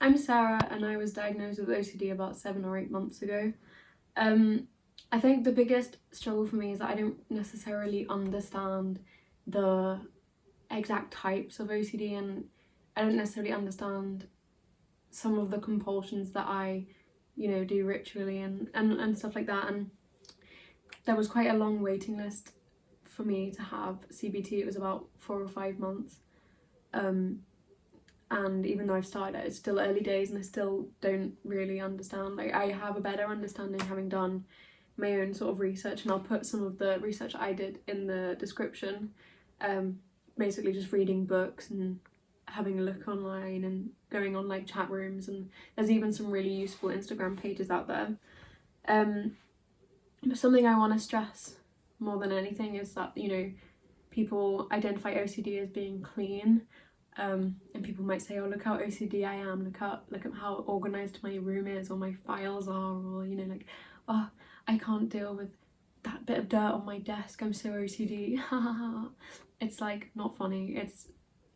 I'm Sarah and I was diagnosed with OCD about 7 or 8 months ago. I think the biggest struggle for me is that I don't necessarily understand the exact types of OCD, and I don't necessarily understand some of the compulsions that I, do ritually and stuff like that. And there was quite a long waiting list for me to have CBT. It was about 4 or 5 months. And even though I've started it, it's still early days and I still don't really understand. Like, I have a better understanding having done my own sort of research, and I'll put some of the research I did in the description. Basically just reading books and having a look online and going on like chat rooms, and there's even some really useful Instagram pages out there. But something I want to stress more than anything is that, people identify OCD as being clean. And people might say, oh, look how OCD I am, look at how organised my room is, or my files are, or like, oh, I can't deal with that bit of dirt on my desk, I'm so OCD. It's like not funny. It's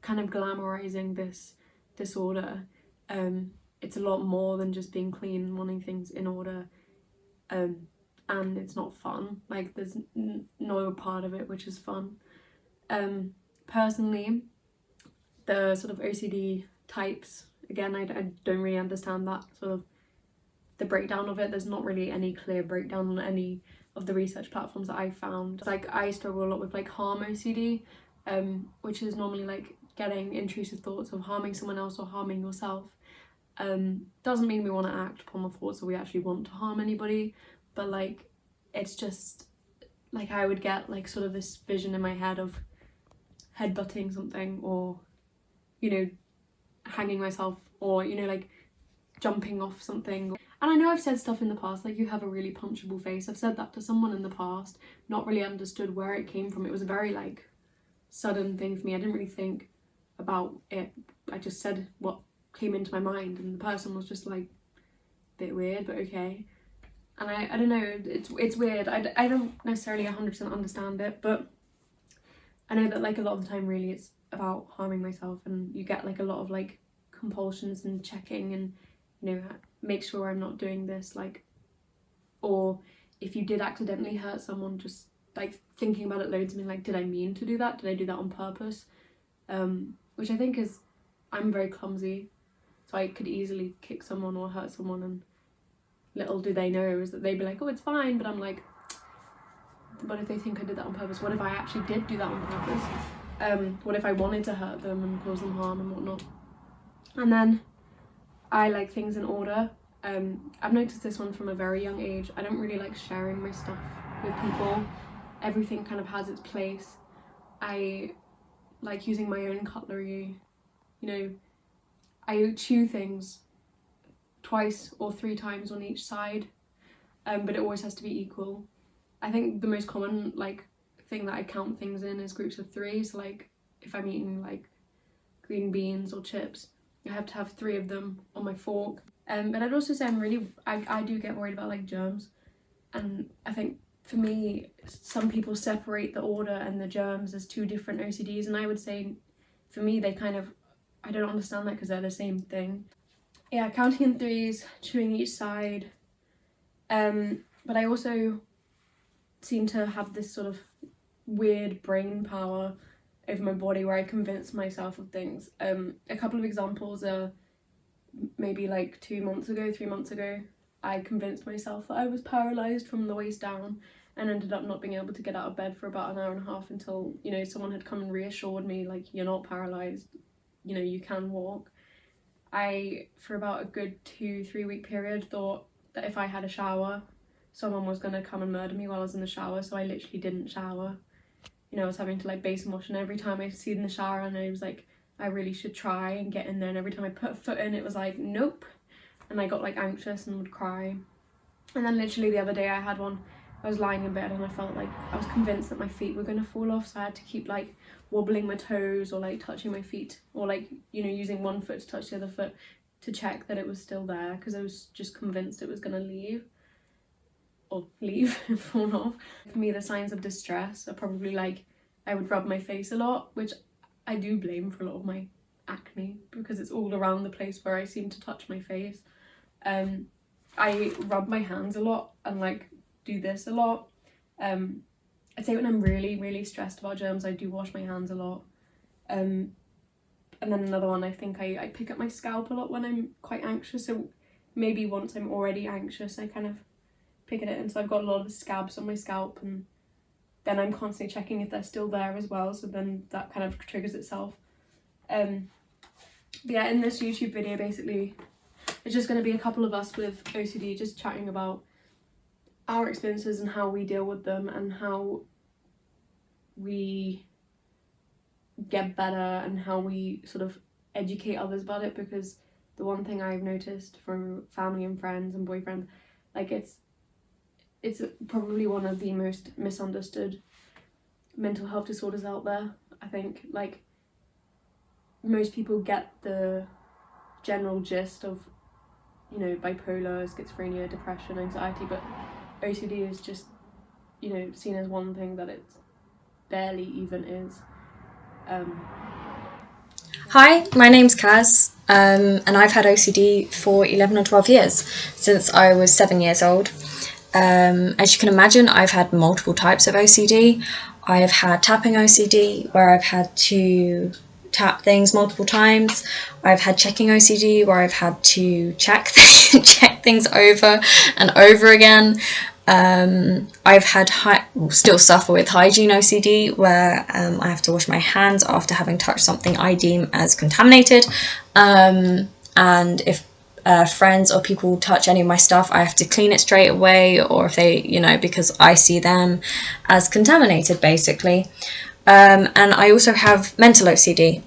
kind of glamorizing this disorder. It's a lot more than just being clean and wanting things in order, and it's not fun. Like, there's no part of it which is fun. Personally, the sort of OCD types, again, I don't really understand that sort of the breakdown of it. There's not really any clear breakdown on any of the research platforms that I found. Like, I struggle a lot with like harm OCD, which is normally like getting intrusive thoughts of harming someone else or harming yourself. Doesn't mean we want to act upon the thoughts or we actually want to harm anybody, but like, it's just like I would get like sort of this vision in my head of headbutting something, or hanging myself, or like jumping off something. And I know I've said stuff in the past like, you have a really punchable face. I've said that to someone in the past, not really understood where it came from. It was a very like sudden thing for me. I didn't really think about it. I just said what came into my mind, and the person was just like, a bit weird, but okay. And I don't know, it's weird. I don't necessarily 100% understand it, but I know that like a lot of the time really it's about harming myself, and you get like a lot of like compulsions and checking and make sure I'm not doing this, like, or if you did accidentally hurt someone, just like thinking about it loads and being like, did I mean to do that? Did I do that on purpose? Which I think is, I'm very clumsy, so I could easily kick someone or hurt someone, and little do they know is that they'd be like, oh, it's fine, but I'm like, what if they think I did that on purpose? What if I actually did do that on purpose? What if I wanted to hurt them and cause them harm and whatnot? And then I like things in order. I've noticed this one from a very young age. I don't really like sharing my stuff with people. Everything kind of has its place. I like using my own cutlery. I chew things twice or 3 times on each side, but it always has to be equal. I think the most common like thing that I count things in is groups of 3. So like, if I'm eating like green beans or chips, I have to have 3 of them on my fork. But I'd also say I do get worried about like germs, and I think for me, some people separate the order and the germs as 2 different OCDs, and I would say for me they kind of, I don't understand that because they're the same thing. Yeah, counting in 3s, chewing each side, but I also seem to have this sort of weird brain power over my body where I convince myself of things. A couple of examples are maybe like 3 months ago, I convinced myself that I was paralysed from the waist down, and ended up not being able to get out of bed for about an hour and a half until someone had come and reassured me, like, you're not paralysed, you can walk. I, for about a good 2-3 week period, thought that if I had a shower, someone was going to come and murder me while I was in the shower, so I literally didn't shower. I was having to like basin wash, and every time I see in the shower and I was like, I really should try and get in there, and every time I put a foot in, it was like, nope, and I got like anxious and would cry. And then literally the other day I had one, I was lying in bed and I felt like I was convinced that my feet were going to fall off, so I had to keep like wobbling my toes or like touching my feet, or like using one foot to touch the other foot to check that it was still there, because I was just convinced it was going to leave and fall off. For me, the signs of distress are probably like, I would rub my face a lot, which I do blame for a lot of my acne because it's all around the place where I seem to touch my face. I rub my hands a lot and like do this a lot. I'd say when I'm really stressed about germs, I do wash my hands a lot. And then another one, I think I pick up my scalp a lot when I'm quite anxious. So maybe once I'm already anxious, I kind of pick at it, and so I've got a lot of scabs on my scalp, and then I'm constantly checking if they're still there as well, so then that kind of triggers itself. But yeah, in this YouTube video, basically, it's just going to be a couple of us with OCD just chatting about our experiences and how we deal with them and how we get better and how we sort of educate others about it, because the one thing I've noticed from family and friends and boyfriends, like it's probably one of the most misunderstood mental health disorders out there. I think like most people get the general gist of, you know, bipolar, schizophrenia, depression, anxiety, but OCD is just, you know, seen as one thing that it barely even is. Hi, my name's Kaz, and I've had OCD for 11 or 12 years, since I was 7 years old. As you can imagine, I've had multiple types of OCD. I've had tapping OCD, where I've had to tap things multiple times. I've had checking OCD, where I've had to check things over and over again. I've had still suffer with hygiene OCD, where I have to wash my hands after having touched something I deem as contaminated, and if friends or people touch any of my stuff, I have to clean it straight away, or if they, you know, because I see them as contaminated, basically. And I also have mental OCD,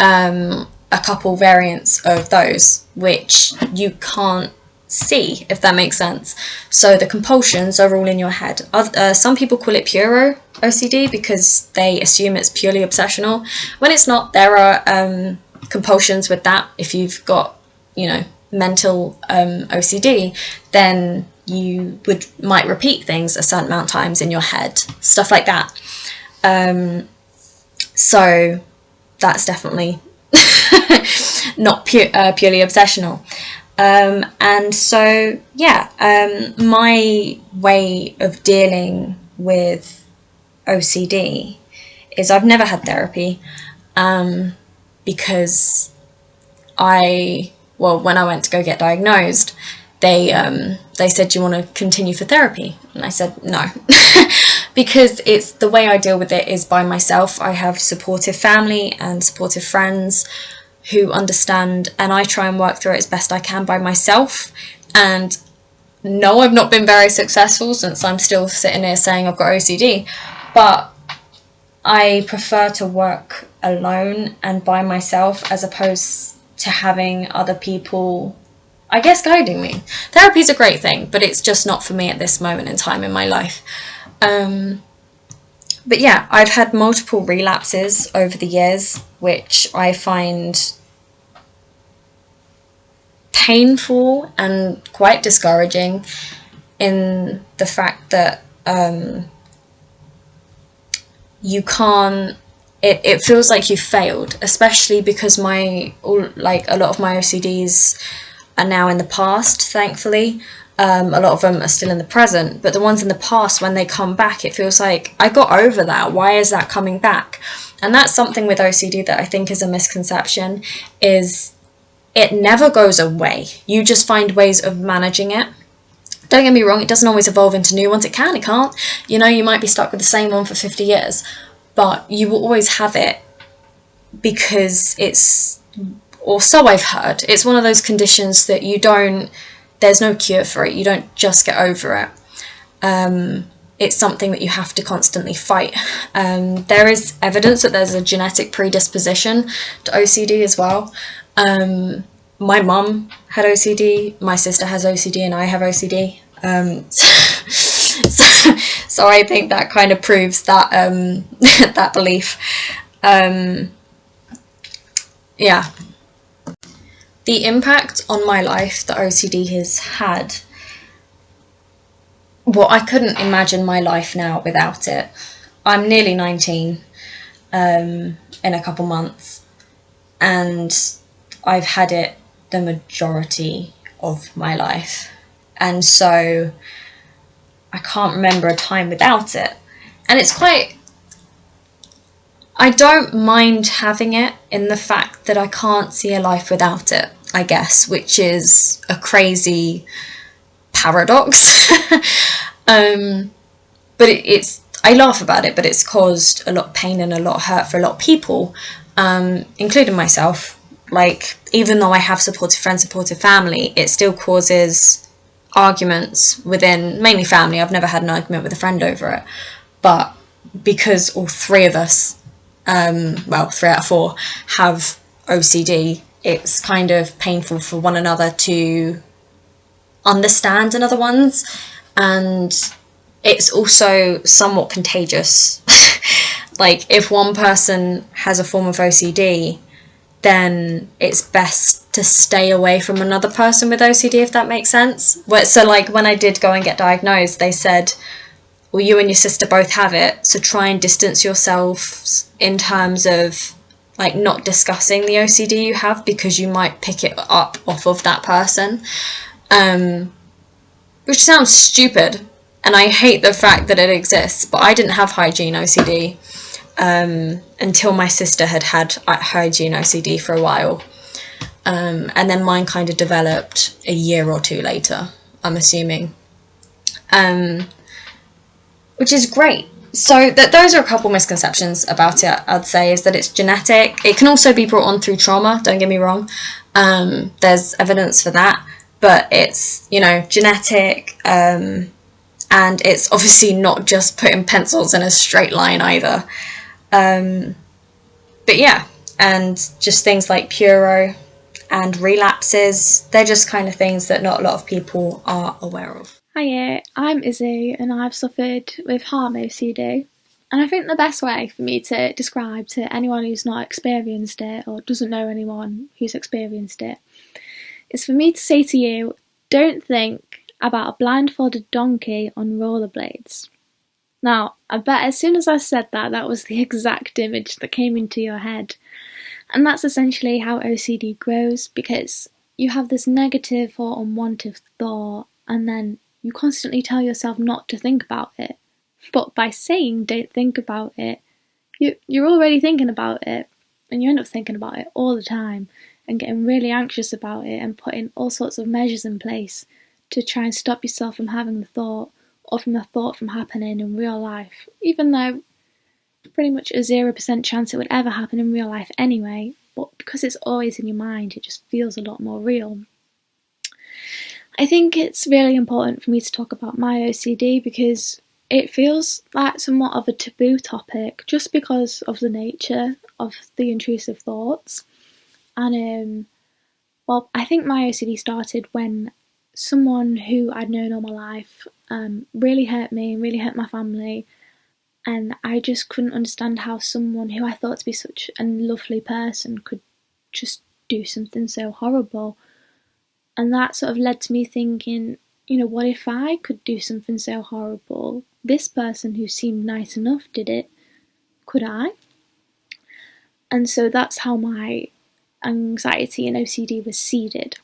a couple variants of those, which you can't see, if that makes sense. So the compulsions are all in your head. Some people call it pure OCD because they assume it's purely obsessional, when it's not. There are compulsions with that. If you've got, you know, mental OCD, then you might repeat things a certain amount of times in your head, stuff like that. So that's definitely not purely obsessional. And so, yeah, my way of dealing with OCD is I've never had therapy, because when I went to go get diagnosed, they said, do you want to continue for therapy? And I said no, because it's the way I deal with it is by myself. I have supportive family and supportive friends who understand, and I try and work through it as best I can by myself. And no, I've not been very successful, since I'm still sitting here saying I've got OCD, but I prefer to work alone and by myself, as opposed to having other people, I guess, guiding me. Therapy is a great thing, but it's just not for me at this moment in time in my life. But yeah, I've had multiple relapses over the years, which I find painful and quite discouraging, in the fact that you can't, it feels like you failed, especially because a lot of my OCDs are now in the past, thankfully. A lot of them are still in the present, but the ones in the past, when they come back, it feels like I got over that. Why is that coming back? And that's something with OCD that I think is a misconception, is it never goes away. You just find ways of managing it. Don't get me wrong, it doesn't always evolve into new ones. It can, it can't. You know, you might be stuck with the same one for 50 years, but you will always have it, because or so I've heard, it's one of those conditions that there's no cure for it. You don't just get over it. It's something that you have to constantly fight. There is evidence that there's a genetic predisposition to OCD as well. My mum had OCD, my sister has OCD, and I have OCD. So I think that kind of proves that that belief. Yeah. The impact on my life that OCD has had, I couldn't imagine my life now without it. I'm nearly 19 in a couple months, and I've had it the majority of my life, and so I can't remember a time without it. And it's quite, I don't mind having it in the fact that I can't see a life without it, I guess, which is a crazy paradox. But it's, I laugh about it, but it's caused a lot of pain and a lot of hurt for a lot of people, including myself. Like, even though I have supportive friends, supportive family, it still causes arguments within, mainly family. I've never had an argument with a friend over it, but because all three of us, 3 out of 4, have OCD, it's kind of painful for one another to understand another one's, and it's also somewhat contagious. Like, if one person has a form of OCD, then it's best to stay away from another person with OCD, if that makes sense. So, like, when I did go and get diagnosed, they said, well, you and your sister both have it, so try and distance yourselves in terms of, like, not discussing the OCD you have, because you might pick it up off of that person. Which sounds stupid, and I hate the fact that it exists, but I didn't have hygiene OCD until my sister had hygiene OCD for a while. And then mine kind of developed a year or two later, I'm assuming. Which is great. So those are a couple misconceptions about it, I'd say, is that it's genetic. It can also be brought on through trauma, don't get me wrong. There's evidence for that. But it's, genetic, and it's obviously not just putting pencils in a straight line either. But yeah, and just things like Puro and relapses, they're just kind of things that not a lot of people are aware of. Hiya, I'm Izzy and I've suffered with harm OCD. And I think the best way for me to describe to anyone who's not experienced it or doesn't know anyone who's experienced it is for me to say to you, don't think about a blindfolded donkey on rollerblades. Now, I bet as soon as I said that, that was the exact image that came into your head. And that's essentially how OCD grows, because you have this negative or unwanted thought, and then you constantly tell yourself not to think about it. But by saying don't think about it, you're already thinking about it, and you end up thinking about it all the time and getting really anxious about it and putting all sorts of measures in place to try and stop yourself from having the thought, or from the thought from happening in real life, even though pretty much a 0% chance it would ever happen in real life anyway, but because it's always in your mind, it just feels a lot more real. I think it's really important for me to talk about my OCD because it feels like somewhat of a taboo topic just because of the nature of the intrusive thoughts. And I think my OCD started when someone who I'd known all my life really hurt me, really hurt my family, and I just couldn't understand how someone who I thought to be such a lovely person could just do something so horrible. And that sort of led to me thinking, what if I could do something so horrible? This person who seemed nice enough did it. Could I? And so that's how my anxiety and OCD was seeded.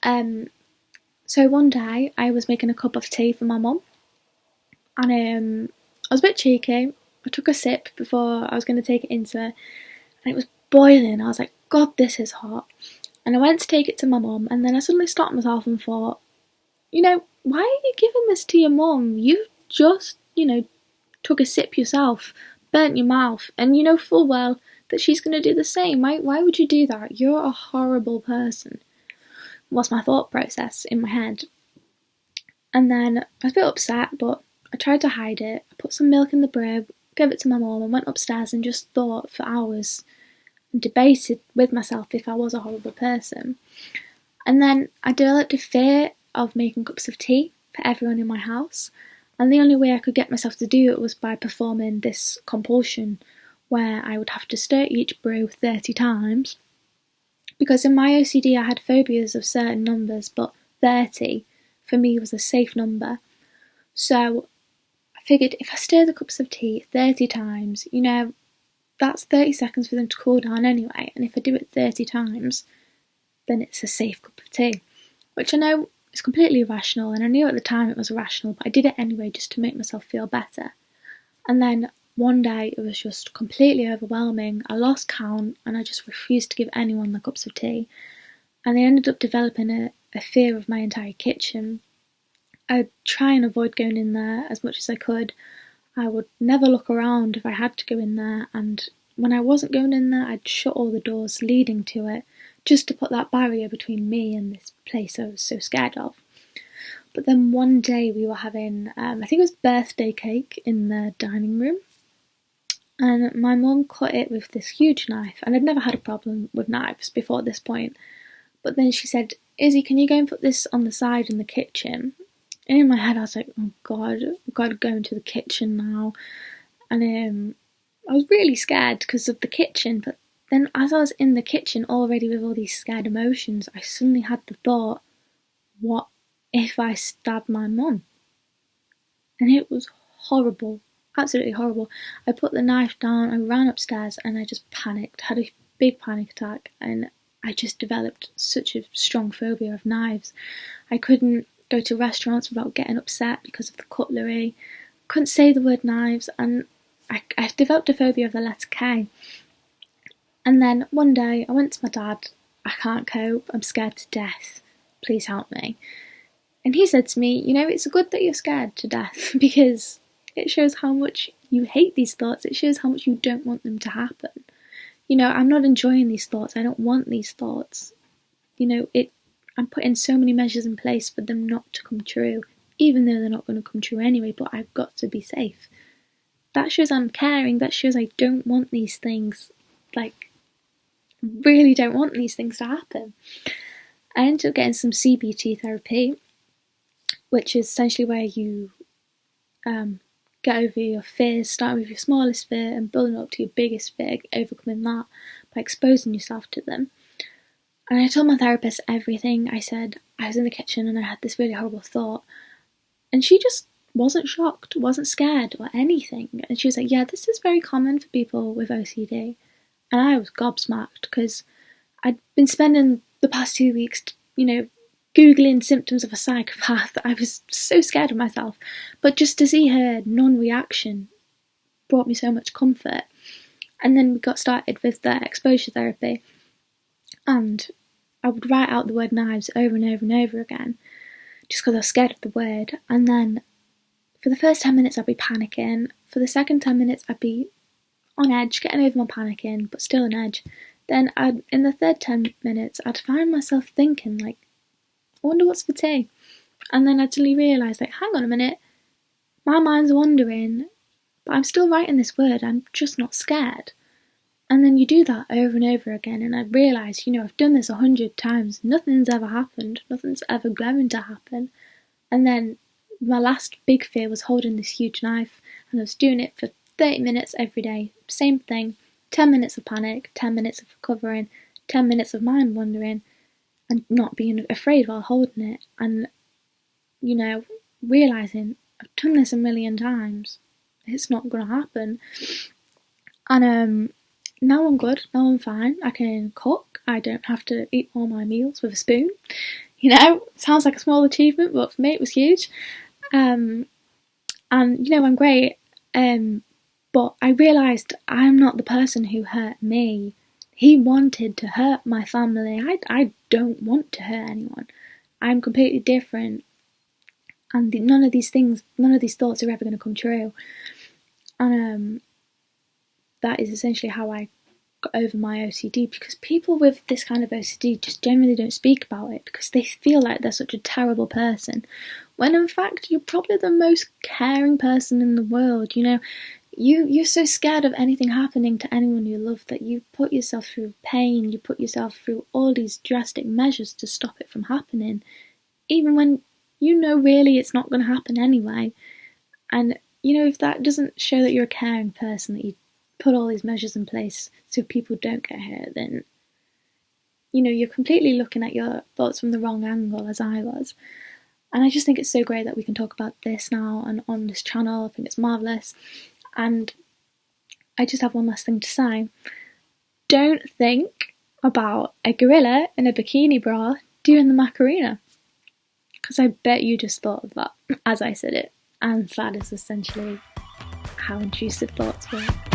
So one day I was making a cup of tea for my mum, and I was a bit cheeky. I took a sip before I was going to take it into her, and it was boiling. I was like, God, this is hot. And I went to take it to my mum, and then I suddenly stopped myself and thought, why are you giving this to your mum? You just, took a sip yourself, burnt your mouth, and you know full well that she's going to do the same. Why would you do that? You're a horrible person, was my thought process in my head. And then I was a bit upset, but I tried to hide it. I put some milk in the brew, gave it to my mum, and went upstairs and just thought for hours and debated with myself if I was a horrible person. And then I developed a fear of making cups of tea for everyone in my house, and the only way I could get myself to do it was by performing this compulsion where I would have to stir each brew 30 times, because in my OCD I had phobias of certain numbers, but 30 for me was a safe number. So I figured if I stir the cups of tea 30 times, that's 30 seconds for them to cool down anyway, and if I do it 30 times, then it's a safe cup of tea. Which I know is completely irrational, and I knew at the time it was irrational, but I did it anyway just to make myself feel better. And then one day it was just completely overwhelming. I lost count and I just refused to give anyone the cups of tea. And I ended up developing a fear of my entire kitchen. I'd try and avoid going in there as much as I could. I would never look around if I had to go in there, and when I wasn't going in there, I'd shut all the doors leading to it, just to put that barrier between me and this place I was so scared of. But then one day we were having, I think it was birthday cake in the dining room, and my mum cut it with this huge knife, and I'd never had a problem with knives before this point. But then she said, "Izzy, can you go and put this on the side in the kitchen?" And in my head I was like, oh God, I've got to go into the kitchen now. And I was really scared because of the kitchen, but then as I was in the kitchen already with all these scared emotions, I suddenly had the thought, what if I stabbed my mum? And it was horrible, absolutely horrible. I put the knife down, I ran upstairs and I just panicked, had a big panic attack, and I just developed such a strong phobia of knives. I couldn't go to restaurants without getting upset because of the cutlery, couldn't say the word knives, and I developed a phobia of the letter K. And then one day I went to my dad, "I can't cope, I'm scared to death, please help me." And he said to me, "It's good that you're scared to death because it shows how much you hate these thoughts, it shows how much you don't want them to happen. I'm not enjoying these thoughts, I don't want these thoughts. I'm putting so many measures in place for them not to come true, even though they're not going to come true anyway, but I've got to be safe. That shows I'm caring, that shows I don't want these things, really don't want these things to happen." I ended up getting some Cbt Therapy, which is essentially where you get over your fears, starting with your smallest fear and building up to your biggest fear, overcoming that by exposing yourself to them. And I told my therapist everything. I said I was in the kitchen and I had this really horrible thought. And she just wasn't shocked, wasn't scared or anything. And she was like, "Yeah, this is very common for people with OCD." And I was gobsmacked because I'd been spending the past 2 weeks, Googling symptoms of a psychopath. I was so scared of myself. But just to see her non-reaction brought me so much comfort. And then we got started with the exposure therapy. And I would write out the word knives over and over and over again, just because I was scared of the word. And then for the first 10 minutes I'd be panicking. For the second 10 minutes I'd be on edge, getting over my panicking, but still on edge. Then in the third 10 minutes I'd find myself thinking, I wonder what's for tea. And then I'd suddenly realise, hang on a minute, my mind's wandering, but I'm still writing this word, I'm just not scared. And then you do that over and over again, and I realised, I've done this 100 times, nothing's ever happened, nothing's ever going to happen. And then my last big fear was holding this huge knife, and I was doing it for 30 minutes every day, same thing, 10 minutes of panic, 10 minutes of recovering, 10 minutes of mind wandering, and not being afraid while holding it, and, realising I've done this a million times, it's not going to happen. And now I'm good, now I'm fine, I can cook, I don't have to eat all my meals with a spoon. Sounds like a small achievement, but for me it was huge. And I'm great, but I realised I'm not the person who hurt me. He wanted to hurt my family. I don't want to hurt anyone. I'm completely different, and none of these thoughts are ever going to come true. And that is essentially how I got over my OCD, because people with this kind of OCD just generally don't speak about it because they feel like they're such a terrible person, when in fact you're probably the most caring person in the world. You're so scared of anything happening to anyone you love that you put yourself through pain, you put yourself through all these drastic measures to stop it from happening, even when really it's not going to happen anyway. And if that doesn't show that you're a caring person, that you put all these measures in place so people don't get hurt, then you're completely looking at your thoughts from the wrong angle, as I was. And I just think it's so great that we can talk about this now and on this channel. I think it's marvellous. And I just have one last thing to say. Don't think about a gorilla in a bikini bra doing the Macarena. Because I bet you just thought of that as I said it. And that is essentially how intrusive thoughts work.